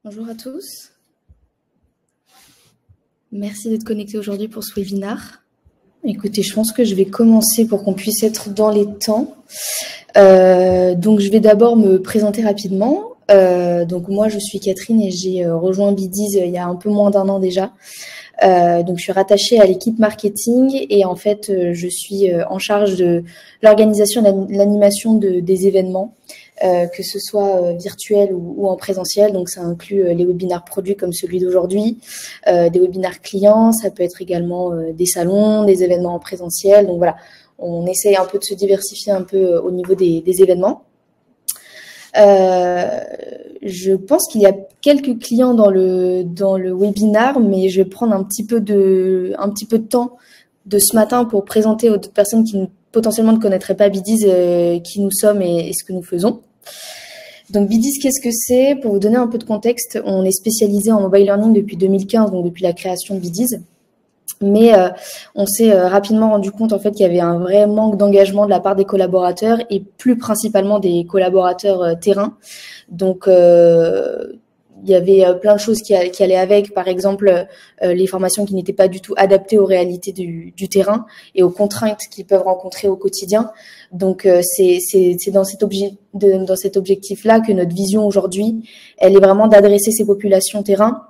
Bonjour à tous. Merci d'être connectés aujourd'hui pour ce webinaire. Écoutez, je pense que je vais commencer pour qu'on puisse être dans les temps. Donc, je vais d'abord me présenter rapidement. Donc, moi, je suis Catherine et j'ai rejoint Bidiz il y a un peu moins d'un an déjà. Donc, je suis rattachée à l'équipe marketing et en fait, je suis en charge de l'organisation et l'animation des événements. Que ce soit virtuel ou en présentiel. Donc, ça inclut les webinaires produits comme celui d'aujourd'hui, des webinaires clients, ça peut être également des salons, des événements en présentiel. Donc, voilà, on essaye un peu de se diversifier un peu au niveau des événements. Je pense qu'il y a quelques clients dans le webinaire, mais je vais prendre un petit peu de temps de ce matin pour présenter aux autres personnes qui potentiellement ne connaîtraient pas Bidiz qui nous sommes et ce que nous faisons. Donc Bidiz, qu'est-ce que c'est? Pour vous donner un peu de contexte, on est spécialisé en mobile learning depuis 2015, donc depuis la création de Bidiz. Mais on s'est rapidement rendu compte en fait qu'il y avait un vrai manque d'engagement de la part des collaborateurs et plus principalement des collaborateurs terrain. Donc il y avait plein de choses qui allaient avec, par exemple les formations qui n'étaient pas du tout adaptées aux réalités du terrain et aux contraintes qu'ils peuvent rencontrer au quotidien. Donc c'est dans cet objectif-là que notre vision aujourd'hui, elle est vraiment d'adresser ces populations terrain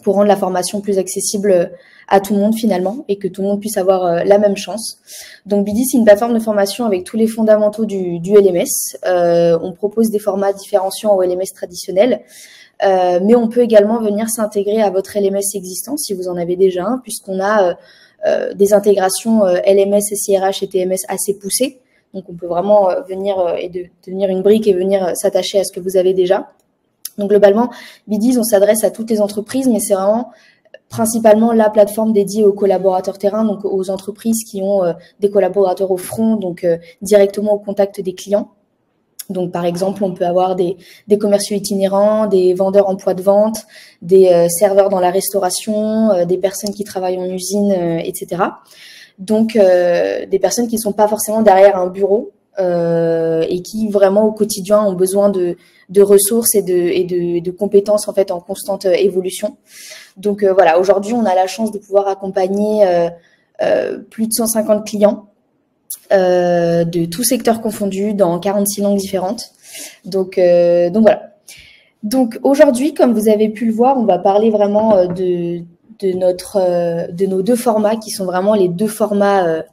pour rendre la formation plus accessible à tout le monde finalement et que tout le monde puisse avoir la même chance. Donc Bidiz, c'est une plateforme de formation avec tous les fondamentaux du LMS. On propose des formats différenciants au LMS traditionnel. Mais on peut également venir s'intégrer à votre LMS existant si vous en avez déjà un, puisqu'on a des intégrations LMS, SIRH et TMS assez poussées. Donc, on peut vraiment venir et devenir une brique et venir s'attacher à ce que vous avez déjà. Donc, globalement, Bidiz, on s'adresse à toutes les entreprises, mais c'est vraiment principalement la plateforme dédiée aux collaborateurs terrain, donc aux entreprises qui ont des collaborateurs au front, donc directement au contact des clients. Donc, par exemple, on peut avoir des commerciaux itinérants, des vendeurs en poids de vente, des serveurs dans la restauration, des personnes qui travaillent en usine, etc. Donc, des personnes qui ne sont pas forcément derrière un bureau et qui vraiment au quotidien ont besoin de ressources et de compétences en fait en constante évolution. Donc, voilà, aujourd'hui, on a la chance de pouvoir accompagner plus de 150 clients. De tous secteurs confondus dans 46 langues différentes. Donc voilà. Donc aujourd'hui, comme vous avez pu le voir, on va parler vraiment de nos deux formats qui sont vraiment les deux formats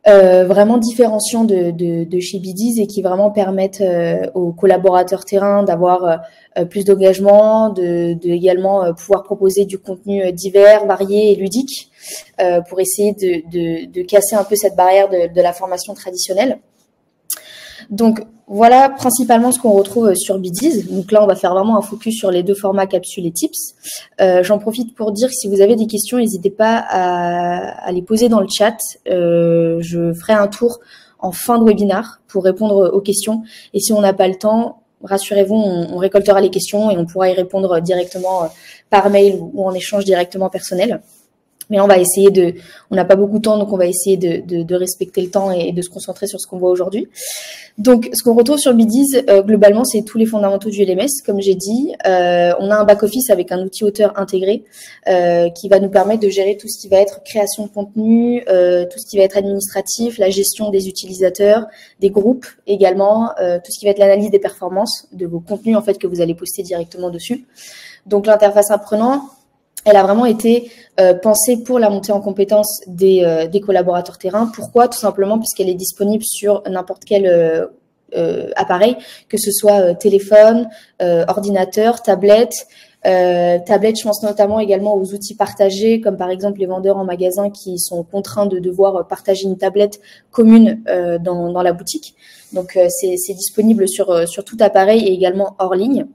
vraiment différenciants de chez Bidiz et qui vraiment permettent aux collaborateurs terrain d'avoir plus d'engagement, de également pouvoir proposer du contenu divers, varié et ludique pour essayer de casser un peu cette barrière de la formation traditionnelle. Donc voilà principalement ce qu'on retrouve sur Bidiz. Donc là, on va faire vraiment un focus sur les deux formats capsules et tips. J'en profite pour dire que si vous avez des questions, n'hésitez pas à les poser dans le chat. Je ferai un tour en fin de webinaire pour répondre aux questions. Et si on n'a pas le temps, rassurez-vous, on récoltera les questions et on pourra y répondre directement par mail ou en échange directement personnel. Mais on va essayer on n'a pas beaucoup de temps, donc on va essayer de respecter le temps et de se concentrer sur ce qu'on voit aujourd'hui. Donc, ce qu'on retrouve sur Bidiz, globalement, c'est tous les fondamentaux du LMS, comme j'ai dit. On a un back-office avec un outil auteur intégré qui va nous permettre de gérer tout ce qui va être création de contenu, tout ce qui va être administratif, la gestion des utilisateurs, des groupes également, tout ce qui va être l'analyse des performances de vos contenus en fait que vous allez poster directement dessus. Donc, l'interface apprenant, elle a vraiment été pensée pour la montée en compétences des collaborateurs terrain. Pourquoi? Tout simplement puisqu'elle est disponible sur n'importe quel appareil, que ce soit téléphone, ordinateur, tablette. Tablette, je pense notamment également aux outils partagés, comme par exemple les vendeurs en magasin qui sont contraints de devoir partager une tablette commune dans la boutique. Donc, c'est disponible sur tout appareil et également hors ligne.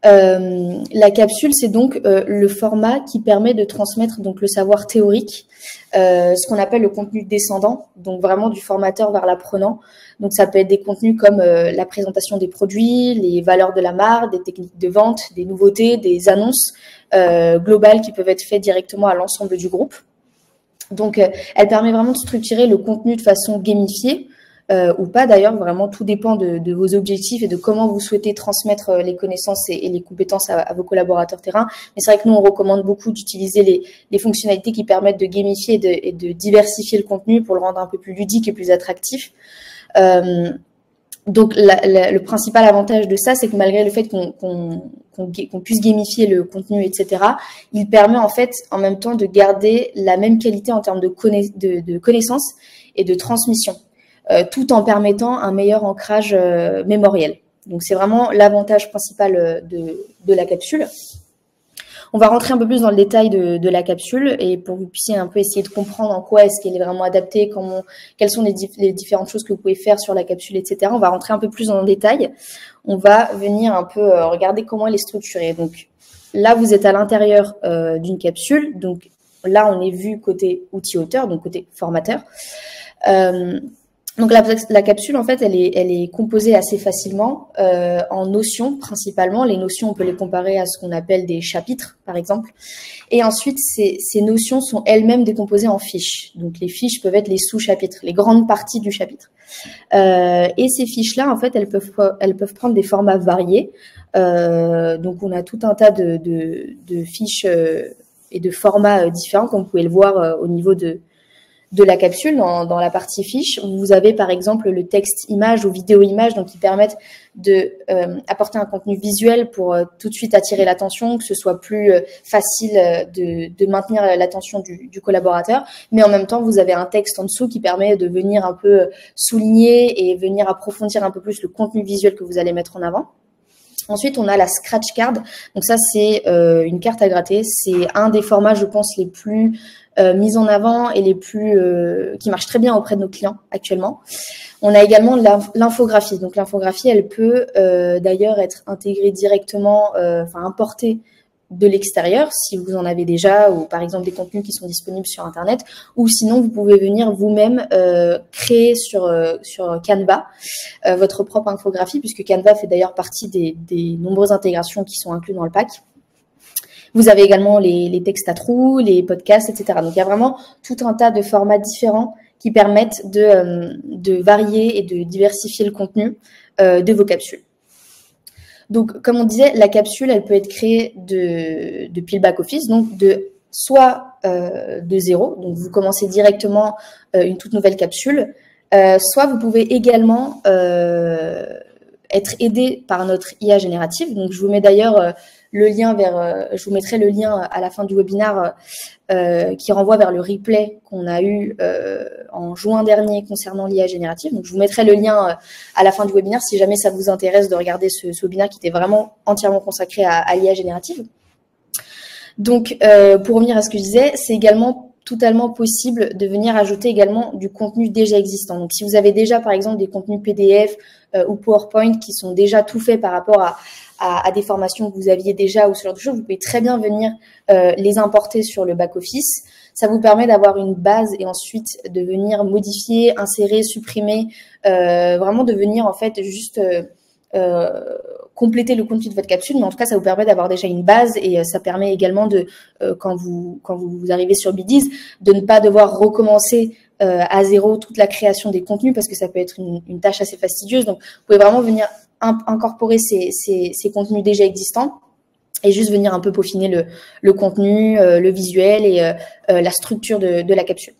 La capsule, c'est donc le format qui permet de transmettre donc le savoir théorique, ce qu'on appelle le contenu descendant, donc vraiment du formateur vers l'apprenant. Donc ça peut être des contenus comme la présentation des produits, les valeurs de la marque, des techniques de vente, des nouveautés, des annonces globales qui peuvent être faites directement à l'ensemble du groupe. Donc elle permet vraiment de structurer le contenu de façon gamifiée. ou pas d'ailleurs, vraiment tout dépend de vos objectifs et de comment vous souhaitez transmettre les connaissances et les compétences à vos collaborateurs terrain. Mais c'est vrai que nous, on recommande beaucoup d'utiliser les fonctionnalités qui permettent de gamifier et de diversifier le contenu pour le rendre un peu plus ludique et plus attractif. Donc, le principal avantage de ça, c'est que malgré le fait qu'on puisse gamifier le contenu, etc., il permet en fait en même temps de garder la même qualité en termes de connaissances et de transmission, tout en permettant un meilleur ancrage mémoriel. Donc, c'est vraiment l'avantage principal de la capsule. On va rentrer un peu plus dans le détail de la capsule et pour que vous puissiez un peu essayer de comprendre en quoi est-ce qu'elle est vraiment adaptée, quelles sont les différentes choses que vous pouvez faire sur la capsule, etc. On va rentrer un peu plus dans le détail. On va venir un peu regarder comment elle est structurée. Donc là, vous êtes à l'intérieur d'une capsule. Donc là, on est vu côté outil-auteur, donc côté formateur. Donc la capsule, en fait, elle est composée assez facilement en notions principalement. Les notions, on peut les comparer à ce qu'on appelle des chapitres, par exemple. Et ensuite, ces notions sont elles-mêmes décomposées en fiches. Donc les fiches peuvent être les sous-chapitres, les grandes parties du chapitre. Et ces fiches-là, en fait, elles peuvent prendre des formats variés. Donc on a tout un tas de fiches et de formats différents, comme vous pouvez le voir au niveau de la capsule dans la partie fiche. Vous avez par exemple le texte image ou vidéo image, donc qui permettent de apporter un contenu visuel pour tout de suite attirer l'attention, que ce soit plus facile de maintenir l'attention du collaborateur. Mais en même temps, vous avez un texte en dessous qui permet de venir un peu souligner et venir approfondir un peu plus le contenu visuel que vous allez mettre en avant. Ensuite, on a la scratch card. Donc ça, c'est une carte à gratter. C'est un des formats, je pense, les plus mis en avant et les plus qui marchent très bien auprès de nos clients actuellement. On a également l'infographie. Donc l'infographie, elle peut d'ailleurs être intégrée directement, importée de l'extérieur, si vous en avez déjà, ou par exemple des contenus qui sont disponibles sur Internet, ou sinon vous pouvez venir vous-même créer sur Canva votre propre infographie, puisque Canva fait d'ailleurs partie des nombreuses intégrations qui sont incluses dans le pack. Vous avez également les textes à trous, les podcasts, etc. Donc il y a vraiment tout un tas de formats différents qui permettent de varier et de diversifier le contenu de vos capsules. Donc, comme on disait, la capsule, elle peut être créée depuis le back-office, donc soit de zéro, donc vous commencez directement une toute nouvelle capsule, soit vous pouvez également être aidé par notre IA générative. Donc, je vous mets d'ailleurs le lien je vous mettrai le lien à la fin du webinaire qui renvoie vers le replay qu'on a eu en juin dernier concernant l'IA générative. Donc, je vous mettrai le lien à la fin du webinaire si jamais ça vous intéresse de regarder ce webinaire qui était vraiment entièrement consacré à l'IA générative. Donc, pour revenir à ce que je disais, c'est également totalement possible de venir ajouter également du contenu déjà existant. Donc, si vous avez déjà, par exemple, des contenus PDF ou PowerPoint qui sont déjà tout faits par rapport à des formations que vous aviez déjà ou ce genre de choses, vous pouvez très bien venir les importer sur le back-office. Ça vous permet d'avoir une base et ensuite de venir modifier, insérer, supprimer, vraiment de venir en fait juste compléter le contenu de votre capsule. Mais en tout cas, ça vous permet d'avoir déjà une base et ça permet également de, quand vous arrivez sur Bidiz, de ne pas devoir recommencer à zéro toute la création des contenus parce que ça peut être une tâche assez fastidieuse. Donc, vous pouvez vraiment venir incorporer ces contenus déjà existants et juste venir un peu peaufiner le contenu, le visuel et la structure de la capsule.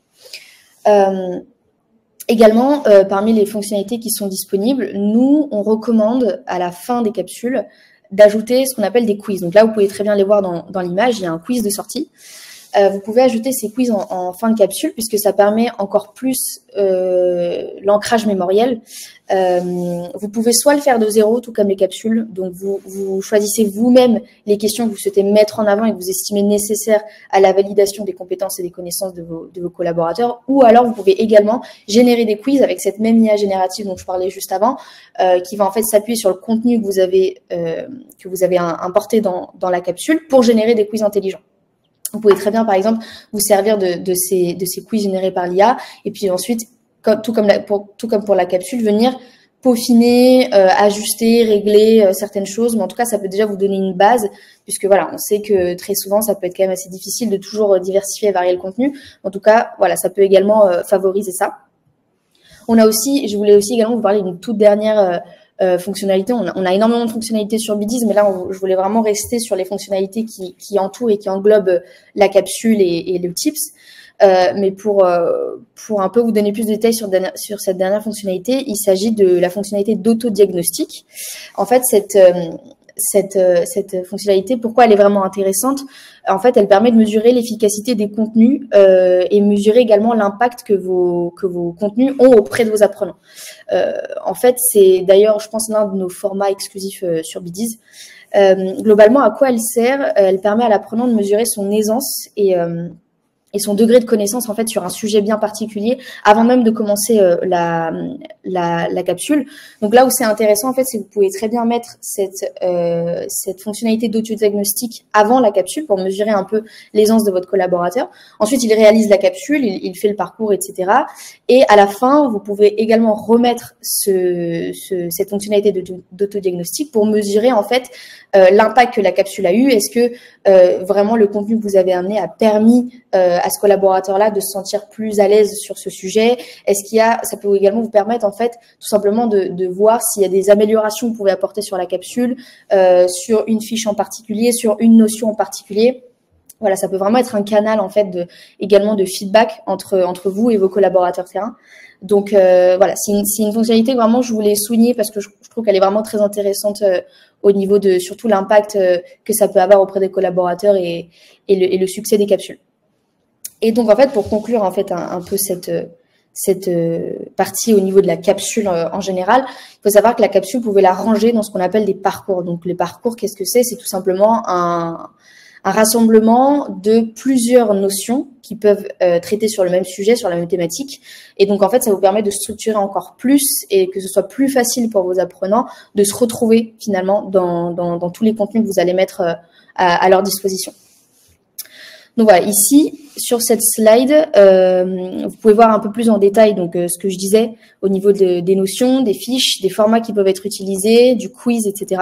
Également, parmi les fonctionnalités qui sont disponibles, nous, on recommande à la fin des capsules d'ajouter ce qu'on appelle des quiz. Donc là, vous pouvez très bien les voir dans l'image, il y a un quiz de sortie. Vous pouvez ajouter ces quiz en fin de capsule puisque ça permet encore plus l'ancrage mémoriel. Vous pouvez soit le faire de zéro, tout comme les capsules. Donc, vous choisissez vous-même les questions que vous souhaitez mettre en avant et que vous estimez nécessaires à la validation des compétences et des connaissances de vos collaborateurs. Ou alors, vous pouvez également générer des quiz avec cette même IA générative dont je parlais juste avant, qui va en fait s'appuyer sur le contenu que vous avez importé dans la capsule pour générer des quiz intelligents. Vous pouvez très bien, par exemple, vous servir de ces quiz générés par l'IA et puis ensuite, tout comme pour la capsule, venir peaufiner, ajuster, régler certaines choses. Mais en tout cas, ça peut déjà vous donner une base puisque voilà, on sait que très souvent, ça peut être quand même assez difficile de toujours diversifier et varier le contenu. En tout cas, voilà, ça peut également favoriser ça. On a aussi, je voulais aussi également vous parler d'une toute dernière fonctionnalité. On a énormément de fonctionnalités sur Bdiz, mais là, je voulais vraiment rester sur les fonctionnalités qui entourent et qui englobent la capsule et le tips. Mais pour un peu vous donner plus de détails sur cette dernière fonctionnalité, il s'agit de la fonctionnalité d'autodiagnostic. En fait, cette fonctionnalité, pourquoi elle est vraiment intéressante? En fait, elle permet de mesurer l'efficacité des contenus et mesurer également l'impact que vos contenus ont auprès de vos apprenants. En fait, c'est d'ailleurs, je pense, l'un de nos formats exclusifs sur Bdiz. Globalement, à quoi elle sert? Elle permet à l'apprenant de mesurer son aisance et son degré de connaissance en fait sur un sujet bien particulier avant même de commencer la capsule. Donc là où c'est intéressant en fait, c'est que vous pouvez très bien mettre cette fonctionnalité d'autodiagnostic avant la capsule pour mesurer un peu l'aisance de votre collaborateur. Ensuite, il réalise la capsule, il fait le parcours, etc. Et à la fin, vous pouvez également remettre cette fonctionnalité d'autodiagnostic pour mesurer en fait l'impact que la capsule a eu. Est-ce que vraiment le contenu que vous avez amené a permis à ce collaborateur-là de se sentir plus à l'aise sur ce sujet? Est-ce qu'il y a, ça peut également vous permettre en fait tout simplement de voir s'il y a des améliorations que vous pouvez apporter sur la capsule, sur une fiche en particulier, sur une notion en particulier. Voilà, ça peut vraiment être un canal en fait également de feedback entre vous et vos collaborateurs terrain. Donc voilà, c'est une fonctionnalité que vraiment je voulais souligner parce que je trouve qu'elle est vraiment très intéressante au niveau de surtout l'impact que ça peut avoir auprès des collaborateurs et le succès des capsules. Et donc en fait pour conclure en fait un peu cette partie au niveau de la capsule en général, il faut savoir que la capsule, vous pouvez la ranger dans ce qu'on appelle des parcours. Donc les parcours, qu'est-ce que c'est? C'est tout simplement un rassemblement de plusieurs notions qui peuvent traiter sur le même sujet, sur la même thématique. Et donc, en fait, ça vous permet de structurer encore plus et que ce soit plus facile pour vos apprenants de se retrouver finalement dans tous les contenus que vous allez mettre à leur disposition. Donc voilà, ici, sur cette slide, vous pouvez voir un peu plus en détail donc ce que je disais au niveau des notions, des fiches, des formats qui peuvent être utilisés, du quiz, etc.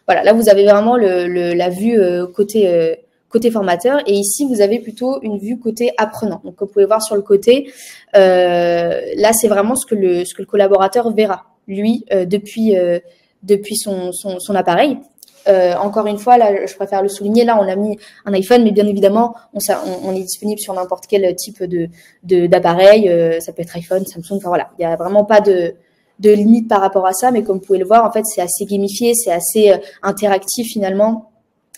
Voilà, là, vous avez vraiment la vue côté formateur. Et ici, vous avez plutôt une vue côté apprenant. Donc, vous pouvez voir sur le côté, là, c'est vraiment ce que le collaborateur verra, lui, depuis son appareil. Encore une fois, là, je préfère le souligner. Là, on a mis un iPhone, mais bien évidemment, on est disponible sur n'importe quel type d'appareil. Ça peut être iPhone, Samsung. Enfin voilà, il n'y a vraiment pas de limite par rapport à ça. Mais comme vous pouvez le voir, en fait, c'est assez gamifié, c'est assez interactif finalement.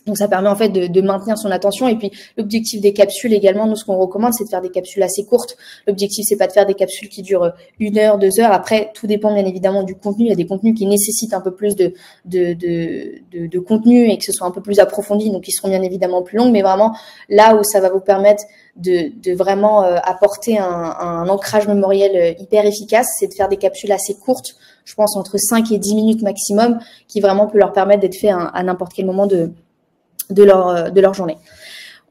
Donc, ça permet en fait de maintenir son attention. Et puis, l'objectif des capsules également, nous, ce qu'on recommande, c'est de faire des capsules assez courtes. L'objectif, c'est pas de faire des capsules qui durent 1 heure, 2 heures. Après, tout dépend bien évidemment du contenu. Il y a des contenus qui nécessitent un peu plus de contenu et que ce soit un peu plus approfondi, donc ils seront bien évidemment plus longs. Mais vraiment, là où ça va vous permettre de vraiment apporter un ancrage mémoriel hyper efficace, c'est de faire des capsules assez courtes. Je pense entre 5 et 10 minutes maximum, qui vraiment peut leur permettre d'être fait à n'importe quel moment de leur journée.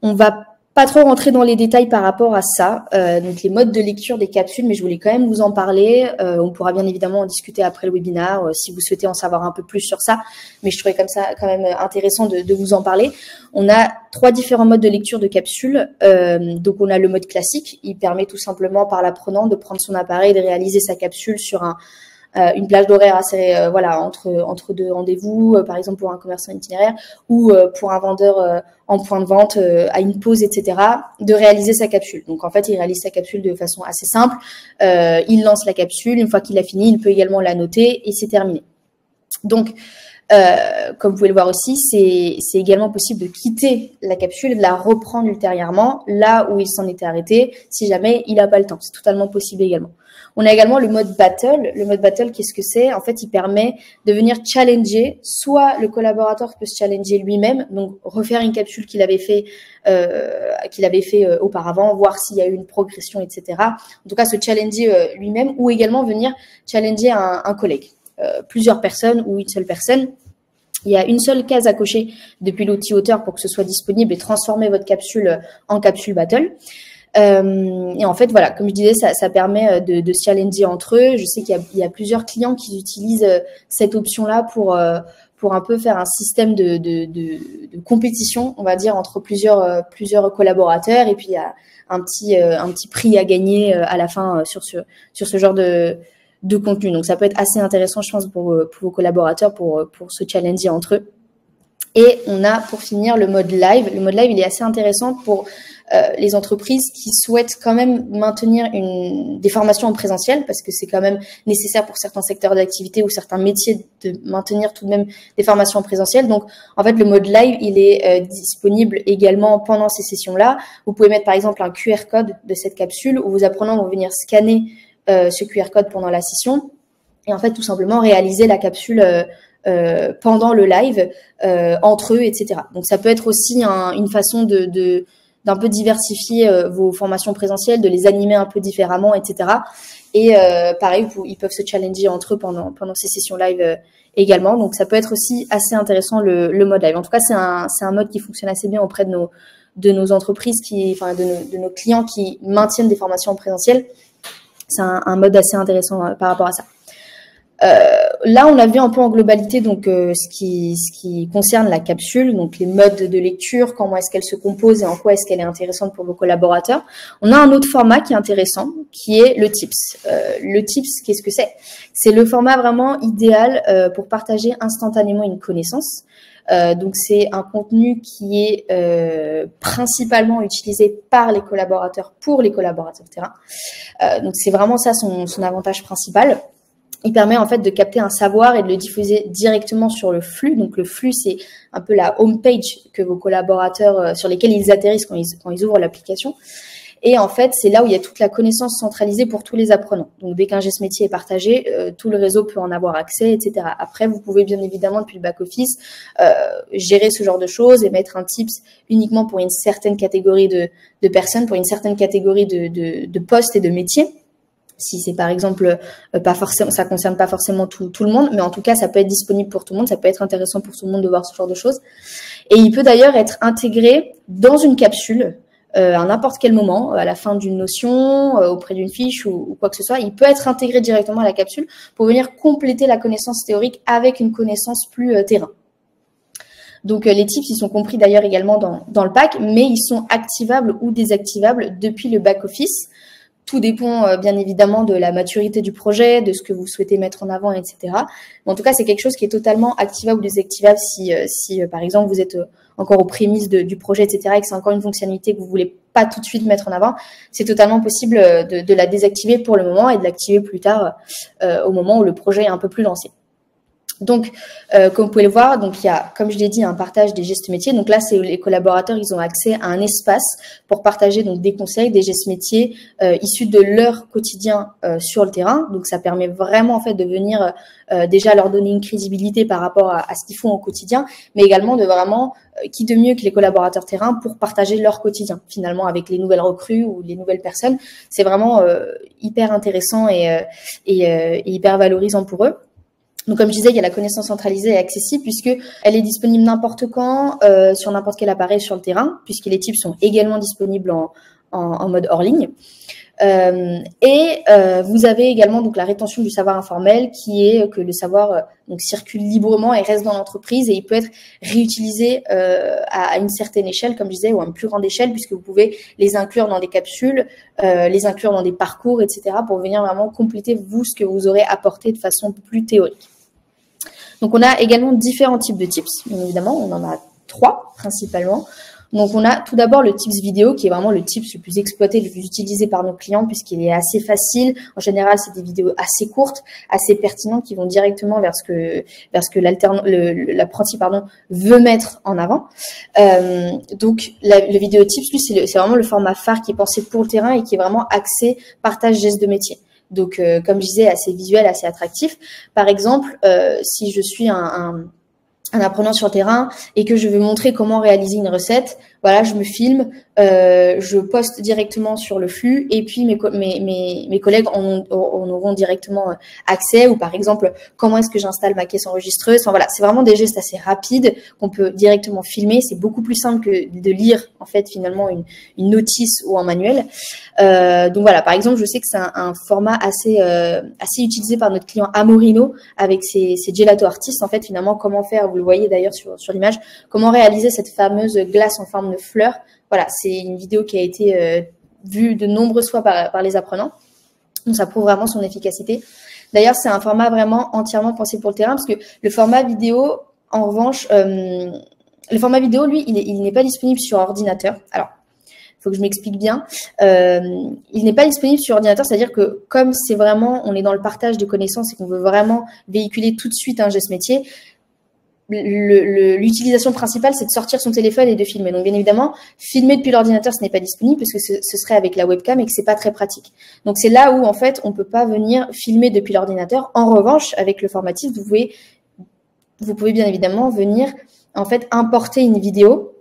On va pas trop rentrer dans les détails par rapport à ça, donc les modes de lecture des capsules, mais je voulais quand même vous en parler. On pourra bien évidemment en discuter après le webinaire si vous souhaitez en savoir un peu plus sur ça, mais je trouvais comme ça quand même intéressant de vous en parler. On a 3 différents modes de lecture de capsules. Donc on a le mode classique, il permet tout simplement par l'apprenant de prendre son appareil et de réaliser sa capsule sur une plage d'horaire assez voilà entre 2 rendez-vous, par exemple pour un commerçant itinéraire ou pour un vendeur en point de vente à une pause, etc., de réaliser sa capsule. Donc en fait, il réalise sa capsule de façon assez simple. Il lance la capsule, une fois qu'il a fini, il peut également la noter et c'est terminé. Donc comme vous pouvez le voir aussi, c'est également possible de quitter la capsule et de la reprendre ultérieurement là où il s'en était arrêté si jamais il n'a pas le temps. C'est totalement possible également. On a également le mode battle. Le mode battle, qu'est-ce que c'est? En fait, il permet de venir challenger. Soit le collaborateur peut se challenger lui-même, donc refaire une capsule qu'il avait fait auparavant, voir s'il y a eu une progression, etc. En tout cas, se challenger lui-même, ou également venir challenger un collègue. Plusieurs personnes ou une seule personne. Il y a une seule case à cocher depuis l'outil auteur pour que ce soit disponible et transformer votre capsule en capsule battle. Et en fait, voilà, comme je disais, ça permet de se challenger entre eux. Je sais qu'il y a plusieurs clients qui utilisent cette option-là pour un peu faire un système de compétition, on va dire, entre plusieurs collaborateurs. Et puis, il y a un petit prix à gagner à la fin sur ce genre de contenu. Donc, ça peut être assez intéressant, je pense, pour vos collaborateurs, pour se challenger entre eux. Et on a, pour finir, le mode live. Le mode live, il est assez intéressant pour les entreprises qui souhaitent quand même maintenir des formations en présentiel, parce que c'est quand même nécessaire pour certains secteurs d'activité ou certains métiers de maintenir tout de même des formations en présentiel. Donc, en fait, le mode live, il est disponible également pendant ces sessions-là. Vous pouvez mettre, par exemple, un QR code de cette capsule où vos apprenants vont venir scanner ce QR code pendant la session et en fait, tout simplement réaliser la capsule pendant le live entre eux, etc. Donc, ça peut être aussi une façon d'un peu diversifier vos formations présentielles, de les animer un peu différemment, etc. Et pareil, ils peuvent se challenger entre eux pendant ces sessions live également. Donc, ça peut être aussi assez intéressant le mode live. En tout cas, c'est un mode qui fonctionne assez bien auprès de nos entreprises, de nos clients qui maintiennent des formations en présentiel. C'est un mode assez intéressant par rapport à ça. Là, on a vu un peu en globalité donc ce qui concerne la capsule, donc les modes de lecture, comment est-ce qu'elle se compose et en quoi est-ce qu'elle est intéressante pour vos collaborateurs. On a un autre format qui est intéressant, qui est le Tips. Le Tips, qu'est-ce que c'est? C'est le format vraiment idéal pour partager instantanément une connaissance. Donc, c'est un contenu qui est principalement utilisé par les collaborateurs pour les collaborateurs terrain. Donc, c'est vraiment ça son avantage principal. Il permet en fait de capter un savoir et de le diffuser directement sur le flux. Donc le flux, c'est un peu la home page que vos collaborateurs sur lesquels ils atterrissent quand ils ouvrent l'application. Et en fait, c'est là où il y a toute la connaissance centralisée pour tous les apprenants. Donc dès qu'un geste métier est partagé, tout le réseau peut en avoir accès, etc. Après, vous pouvez bien évidemment depuis le back-office gérer ce genre de choses et mettre un tips uniquement pour une certaine catégorie de personnes, pour une certaine catégorie de postes et de métiers. Si c'est par exemple pas forcément, ça concerne pas forcément tout le monde, mais en tout cas ça peut être disponible pour tout le monde, ça peut être intéressant pour tout le monde de voir ce genre de choses. Et il peut d'ailleurs être intégré dans une capsule à n'importe quel moment, à la fin d'une notion, auprès d'une fiche ou quoi que ce soit. Il peut être intégré directement à la capsule pour venir compléter la connaissance théorique avec une connaissance plus terrain. Donc les tips, ils sont compris d'ailleurs également dans le pack, mais ils sont activables ou désactivables depuis le back-office. Tout dépend bien évidemment de la maturité du projet, de ce que vous souhaitez mettre en avant, etc. Mais en tout cas, c'est quelque chose qui est totalement activable ou désactivable si par exemple, vous êtes encore aux prémices du projet, etc. et que c'est encore une fonctionnalité que vous voulez pas tout de suite mettre en avant. C'est totalement possible de la désactiver pour le moment et de l'activer plus tard au moment où le projet est un peu plus lancé. Donc, comme vous pouvez le voir, donc il y a, comme je l'ai dit, un partage des gestes métiers. Donc là, c'est les collaborateurs, ils ont accès à un espace pour partager donc des conseils, des gestes métiers issus de leur quotidien sur le terrain. Donc, ça permet vraiment en fait de venir déjà leur donner une crédibilité par rapport à ce qu'ils font au quotidien, mais également de vraiment qui de mieux que les collaborateurs terrain pour partager leur quotidien finalement avec les nouvelles recrues ou les nouvelles personnes. C'est vraiment hyper intéressant et hyper valorisant pour eux. Donc, comme je disais, il y a la connaissance centralisée et accessible puisque elle est disponible n'importe quand sur n'importe quel appareil sur le terrain, puisque les tips sont également disponibles en mode hors ligne. Vous avez également donc la rétention du savoir informel, qui est que le savoir donc circule librement et reste dans l'entreprise et il peut être réutilisé à une certaine échelle, comme je disais, ou à une plus grande échelle, puisque vous pouvez les inclure dans des capsules, les inclure dans des parcours, etc., pour venir vraiment compléter vous ce que vous aurez apporté de façon plus théorique. Donc, on a également différents types de tips, bien évidemment. On en a 3 principalement. Donc, on a tout d'abord le tips vidéo, qui est vraiment le tips le plus exploité, le plus utilisé par nos clients, puisqu'il est assez facile. En général, c'est des vidéos assez courtes, assez pertinentes, qui vont directement vers ce que l'apprenti veut mettre en avant. Donc, le vidéo tips, lui, c'est vraiment le format phare qui est pensé pour le terrain et qui est vraiment axé partage gestes de métier. Donc, comme je disais, assez visuel, assez attractif. Par exemple, si je suis un apprenant sur le terrain et que je veux montrer comment réaliser une recette, voilà, je me filme, je poste directement sur le flux et puis mes collègues en auront directement accès. Ou par exemple, comment est-ce que j'installe ma caisse enregistreuse. Enfin voilà, c'est vraiment des gestes assez rapides qu'on peut directement filmer. C'est beaucoup plus simple que de lire en fait finalement une notice ou un manuel. Donc voilà, par exemple, je sais que c'est un format assez utilisé par notre client Amorino avec ses gelato artistes. En fait, finalement, comment faire, vous le voyez d'ailleurs sur l'image, comment réaliser cette fameuse glace en forme de fleur. Voilà, c'est une vidéo qui a été vue de nombreuses fois par les apprenants. Donc, ça prouve vraiment son efficacité. D'ailleurs, c'est un format vraiment entièrement pensé pour le terrain parce que le format vidéo, en revanche, le format vidéo, lui, il n'est pas disponible sur ordinateur. Alors, il faut que je m'explique bien. Il n'est pas disponible sur ordinateur, c'est-à-dire que comme c'est vraiment, on est dans le partage de connaissances et qu'on veut vraiment véhiculer tout de suite un geste métier, l'utilisation principale, c'est de sortir son téléphone et de filmer. Donc, bien évidemment, filmer depuis l'ordinateur, ce n'est pas disponible parce que ce serait avec la webcam et que c'est pas très pratique. Donc, c'est là où, en fait, on peut pas venir filmer depuis l'ordinateur. En revanche, avec le formatif, vous pouvez bien évidemment venir, en fait, importer une vidéo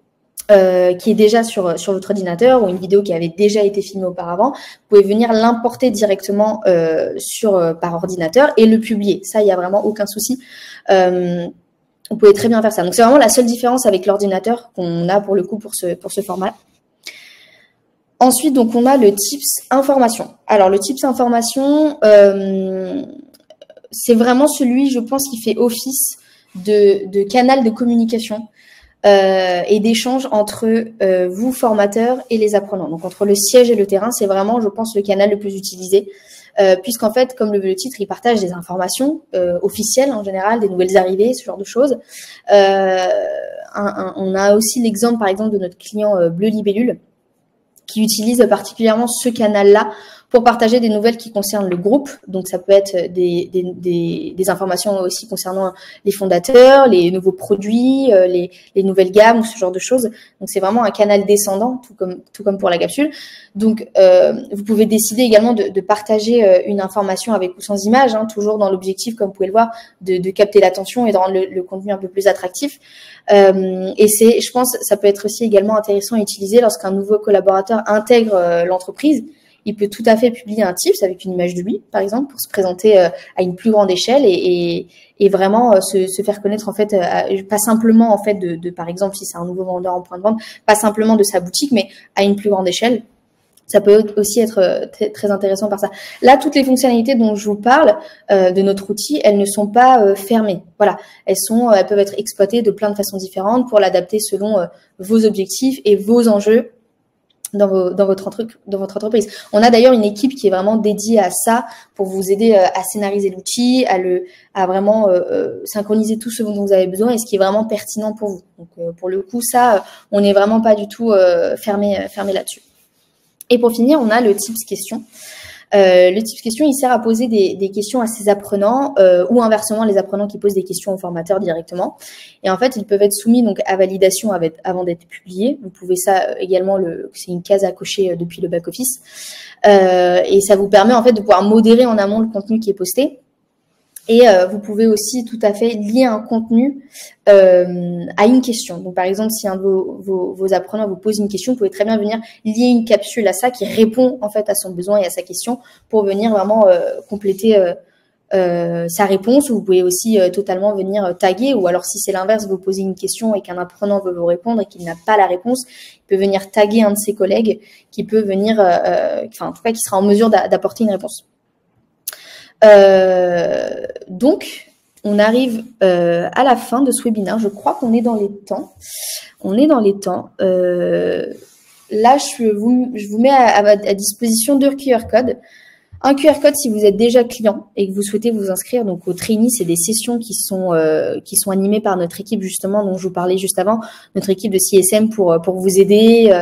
qui est déjà sur votre ordinateur ou une vidéo qui avait déjà été filmée auparavant. Vous pouvez venir l'importer directement par ordinateur et le publier. Ça, il y a vraiment aucun souci. Vous pouvez très bien faire ça. Donc, c'est vraiment la seule différence avec l'ordinateur qu'on a pour le coup pour ce format. Ensuite, donc, on a le tips information. Alors, le tips information, c'est vraiment celui, je pense, qui fait office de canal de communication et d'échange entre vous, formateurs, et les apprenants. Donc, entre le siège et le terrain, c'est vraiment, je pense, le canal le plus utilisé. Puisqu'en fait, comme le veut le titre, il partage des informations officielles en général, des nouvelles arrivées, ce genre de choses. On a aussi l'exemple, par exemple, de notre client Bleu Libellule, qui utilise particulièrement ce canal-là pour partager des nouvelles qui concernent le groupe. Donc, ça peut être des informations aussi concernant les fondateurs, les nouveaux produits, les nouvelles gammes ou ce genre de choses. Donc, c'est vraiment un canal descendant, tout comme pour la capsule. Donc, vous pouvez décider également de partager une information avec ou sans image, hein, toujours dans l'objectif, comme vous pouvez le voir, de capter l'attention et de rendre le contenu un peu plus attractif. Et je pense, ça peut être aussi également intéressant à utiliser lorsqu'un nouveau collaborateur intègre l'entreprise. Il peut tout à fait publier un tips avec une image de lui, par exemple, pour se présenter à une plus grande échelle et vraiment se faire connaître, en fait, pas simplement, en fait, par exemple, si c'est un nouveau vendeur en point de vente, pas simplement de sa boutique, mais à une plus grande échelle. Ça peut aussi être très intéressant par ça. Là, toutes les fonctionnalités dont je vous parle de notre outil, elles ne sont pas fermées. Voilà, elles peuvent être exploitées de plein de façons différentes pour l'adapter selon vos objectifs et vos enjeux dans votre entreprise. On a d'ailleurs une équipe qui est vraiment dédiée à ça pour vous aider à scénariser l'outil, à vraiment synchroniser tout ce dont vous avez besoin et ce qui est vraiment pertinent pour vous. Donc pour le coup, ça, on n'est vraiment pas du tout fermé là-dessus. Et pour finir, on a le tips question. Le tips question, il sert à poser des questions à ses apprenants ou inversement les apprenants qui posent des questions aux formateurs directement. Et en fait, ils peuvent être soumis donc à validation avant d'être publiés. Vous pouvez ça également, c'est une case à cocher depuis le back-office. Et ça vous permet en fait de pouvoir modérer en amont le contenu qui est posté. Et vous pouvez aussi tout à fait lier un contenu à une question. Donc, par exemple, si un de vos apprenants vous pose une question, vous pouvez très bien venir lier une capsule à ça qui répond en fait à son besoin et à sa question pour venir vraiment compléter sa réponse. Vous pouvez aussi totalement venir taguer, ou alors si c'est l'inverse, vous posez une question et qu'un apprenant veut vous répondre et qu'il n'a pas la réponse, il peut venir taguer un de ses collègues qui peut venir, en tout cas, qui sera en mesure d'apporter une réponse. Donc, on arrive à la fin de ce webinaire. Je crois qu'on est dans les temps. Là, je vous mets à disposition 2 QR codes. Un QR code si vous êtes déjà client et que vous souhaitez vous inscrire donc au trainee, c'est des sessions qui sont animées par notre équipe justement dont je vous parlais juste avant, notre équipe de CSM pour vous aider,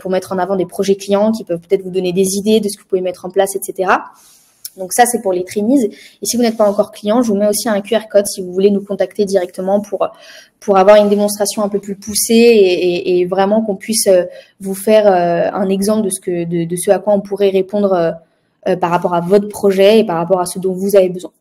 pour mettre en avant des projets clients qui peuvent peut-être vous donner des idées de ce que vous pouvez mettre en place, etc. Donc ça, c'est pour les trainees. Et si vous n'êtes pas encore client, je vous mets aussi un QR code si vous voulez nous contacter directement pour avoir une démonstration un peu plus poussée et vraiment qu'on puisse vous faire un exemple de ce à quoi on pourrait répondre par rapport à votre projet et par rapport à ce dont vous avez besoin.